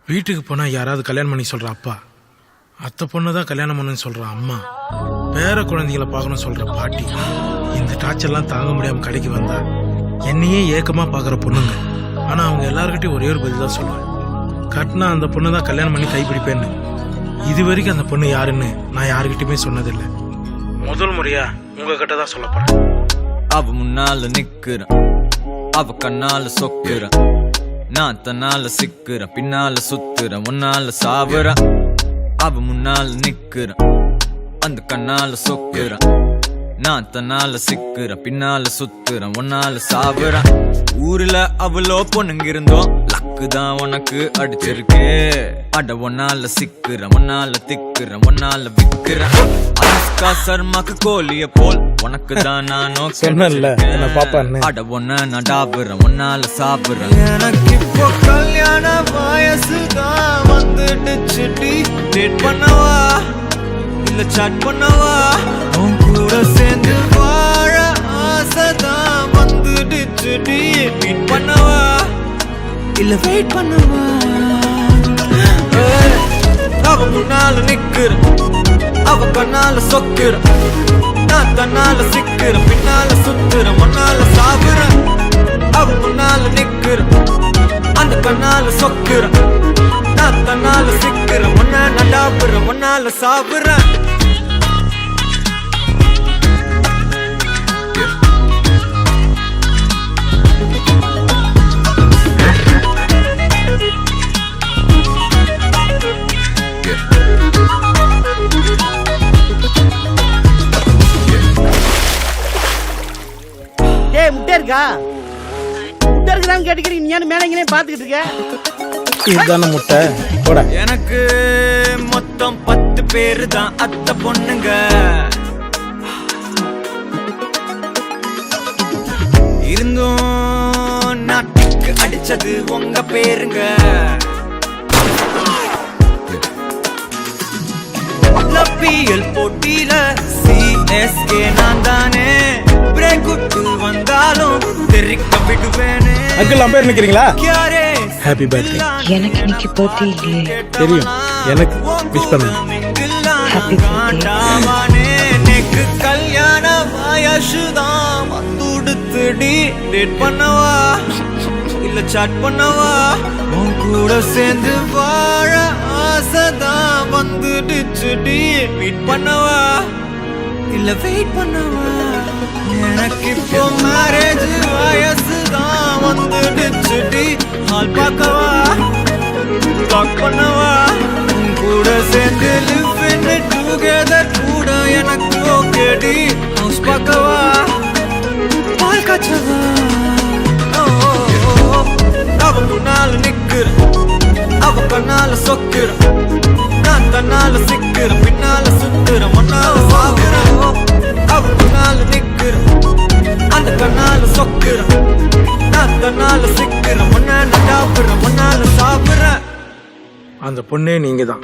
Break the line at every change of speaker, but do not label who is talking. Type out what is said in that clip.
வீட்டுக்கு போனா யாராவது கல்யாணம் பண்ணி சொல்ற அப்பா, அத்தை பொண்ணுதான் கல்யாணம் பண்ணுன்னு சொல்ற அம்மா, பேர குழந்தைகளை பார்க்கணும் சொல்ற பாட்டி, இந்த டார்ச்சர்லாம் தாங்க முடியாம கடைக்கு வந்தா என்னையே ஏக்கமா பாக்குற பொண்ணுங்க. ஆனா அவங்க எல்லார்கிட்டையும் ஒரே ஒரு பதில் தான் சொல்லுவேன், கட்டினா அந்த பொண்ணு தான் கல்யாணம் பண்ணி கைப்பிடிப்பேன்னு. இது வரைக்கும் அந்த பொண்ணு யாருன்னு நான் யாருக்கிட்டையுமே சொன்னதில்லை. முதல் முறையா உங்ககிட்ட தான் சொல்ல போறேன்.
அவ முன்னால நிக்கிறேன், அவ கண்ணால சொக்குறேன், நான் தன்னால சிக்கிறேன், பின்னால சுத்துறேன், முன்னால சாவுறேன். அவ முன்னால நிக்கிறேன், அந்த கண்ணால சொக்குறேன், நான் தன்னால சிக்கிறேன், பின்னால சுத்துறேன், முன்னால சாவுறேன். ஊர்ல அவ்வளோ பொண்ணுங்க இருந்தோம், லக்கு தான் உனக்கு அடிச்சிருக்கு. அட ஒன்னால சிக்கிறேன், ஒன்னால திக்கிறேன், ஒன்னால விக்கிறேன். அனுஷ்கா சர்மாக்கு கோழிய போல் உனக்கு தான் நானோ
சொன்னல என்ன பாப்பான்னு.
அட ஒன்ன நான் டாபுறேன், ஒன்னால சாப்பிடுறேன். எனக்கு இப்போ கல்யாண வயசு தான் வந்துடுச்சு. டேட் பண்ணவா இல்ல சாட் பண்ணவா, உன் கூட சேர்ந்து வாழ ஆசைதான் வந்துடுச்சு. மீட் பண்ணவா இல்ல வெயிட் பண்ணவா. அவ முன்னால நிக்கிறேன், அவ கண்ணால சொக்குறேன், நான் தன்னால சிக்கிறேன், பின்னால சுத்துறேன், முன்னால சாவுறேன். அவ முன்னால நிக்கிறேன், அந்த கண்ணால சொக்குறேன், நான் தன்னால சிக்கிறேன், முன்ன நடாப்புறேன், முன்னால சாவுறேன்.
முட்டை இருக்கா? முட்டை இருக்குதான்னு கேட்டுக்கிறீங்க, நீ மேல இங்கே பாத்துக்கிட்டு இருக்க.
இதுதானே முட்டை போட.
எனக்கு மொத்தம் 10 பேரு தான் அத்தை பொண்ணுங்க. இருந்தும் நாட்டுக்கு அடிச்சது உங்க பேருங்க. பிஎல் போட்டியில சிஎஸ்கே நான் தானே. பிரேக் விட்டு வந்தாலும் தெரிக்க விடுவேனே.
அங்கிள் அம்பேர் நிக்கிறீங்களா? Happy birthday.
எனக்கு இன்னைக்கு பர்த்டே இல்லையே.
தெரியும், எனக்கு விஷ் பண்ணுங்க.
Happy birthday.
எனக்கு கல்யாண வயசுதான் வந்துடுத்துடி. டேட் பண்ணவா இல்ல சாட் பண்ணவா, உன் கூட சேர்ந்து வாழ ஆசைதான் வந்துடுச்சுடி. மீட் பண்ணவா இல்ல வெயிட் பண்ணவா. எனக்கு இப்போ மேரேஜ் வயசுதான் வந்துடுச்சுடி. ஹால் பார்க்கவா டாக் பண்ணவா, உன் கூட சேர்ந்து லிவ் இன் டுகெதர் கூட எனக்கு ஓகேடி. ஹவுஸ் பார்க்கவா பால் காய்ச்சவா. அவ முன்னால நிக்கிறேன், அவ கண்ணால சொக்குறேன், நான் தன்னால சிக்கிறேன், பின்னால சுத்துறேன், முன்னால சாகுறேன். அவ முன்னால நிக்கிறேன், அந்த கண்ணால சொக்குறேன், நான் தன்னால சிக்கிறேன், முன்னால டாப்புறேன், முன்னால சாப்பிடுறேன்.
அந்த பொண்ணே நீங்க தான்.